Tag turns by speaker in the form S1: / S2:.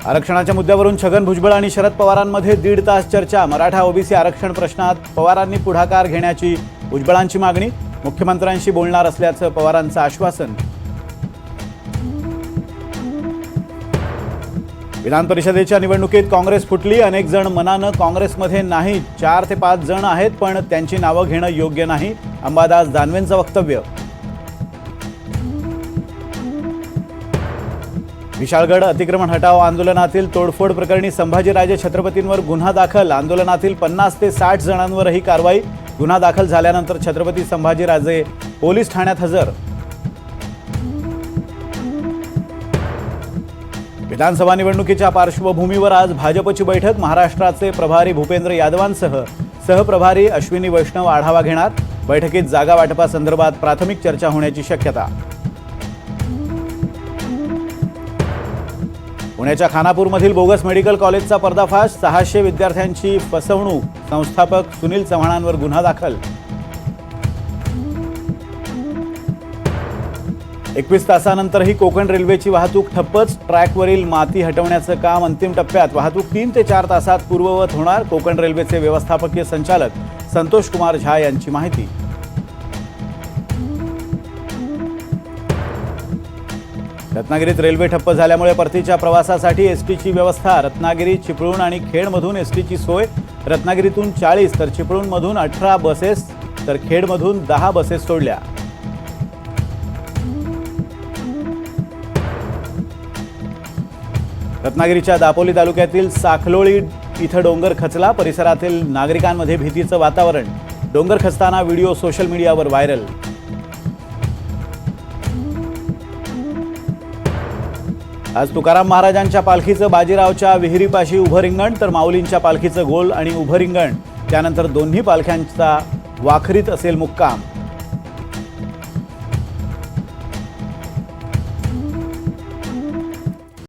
S1: आरक्षणाच्या मुद्द्यावरून छगन भुजबळ आणि शरद पवारांमध्ये 1.5 तास चर्चा। मराठा ओबीसी आरक्षण प्रश्नात पवारांनी पुढाकार घेण्याची भुजबळांची मागणी। मुख्यमंत्र्यांशी बोलणार असल्याचं पवारांचं आश्वासन। विधान परिषदेच्या निवडणुकीत काँग्रेस फुटली। अनेक जण मनानं काँग्रेसमध्ये नाही। 4 ते 5 जण आहेत, पण त्यांची नावं घेणं योग्य नाही। अंबादास दानवेंचं वक्तव्य। विशाळगड अतिक्रमण हटाव आंदोलनातील तोडफोड प्रकरणी संभाजीराजे छत्रपतींवर गुन्हा दाखल। आंदोलनातील 50 ते 60 जणांवरही कारवाई। गुन्हा दाखल झाल्यानंतर छत्रपती संभाजीराजे पोलीस ठाण्यात हजर। विधानसभा निवडणुकीच्या पार्श्वभूमीवर आज भाजपची बैठक। महाराष्ट्राचे प्रभारी भूपेंद्र यादवांसह सहप्रभारी अश्विनी वैष्णव आढावा घेणार। बैठकीत जागा वाटपासंदर्भात प्राथमिक चर्चा होण्याची शक्यता। पुण्याच्या खानापूरमधील बोगस मेडिकल कॉलेजचा पर्दाफाश। 600 विद्यार्थ्यांची फसवणूक। संस्थापक सुनील चव्हाणांवर गुन्हा दाखल। 21 तासानंतरही कोकण रेल्वेची वाहतूक ठप्पच। ट्रॅकवरील माती हटवण्याचं काम अंतिम टप्प्यात। वाहतूक 3 ते 4 तासात पूर्ववत होणार। कोकण रेल्वेचे व्यवस्थापकीय संचालक संतोष कुमार झा यांची माहिती। रत्नागिरीत रेल्वे ठप्प झाल्यामुळे परतीच्या प्रवासासाठी एसटीची व्यवस्था। रत्नागिरी, चिपळूण आणि खेडमधून एसटीची सोय। रत्नागिरीतून 40 तर चिपळूणमधून 18 बसेस तर खेडमधून 10 बसेस सोडल्या। रत्नागिरीच्या दापोली तालुक्यातील साखलोळी इथं डोंगर खचला। परिसरातील नागरिकांमध्ये भीतीचं वातावरण। डोंगर खचताना व्हिडिओ सोशल मीडियावर व्हायरल। आज तुकाराम महाराजांच्या पालखीचं बाजीरावच्या विहिरीपाशी उभं रिंगण, तर माऊलींच्या पालखीचं गोल आणि उभं रिंगण। त्यानंतर दोन्ही पालख्यांचा वाखरीत असेल मुक्काम।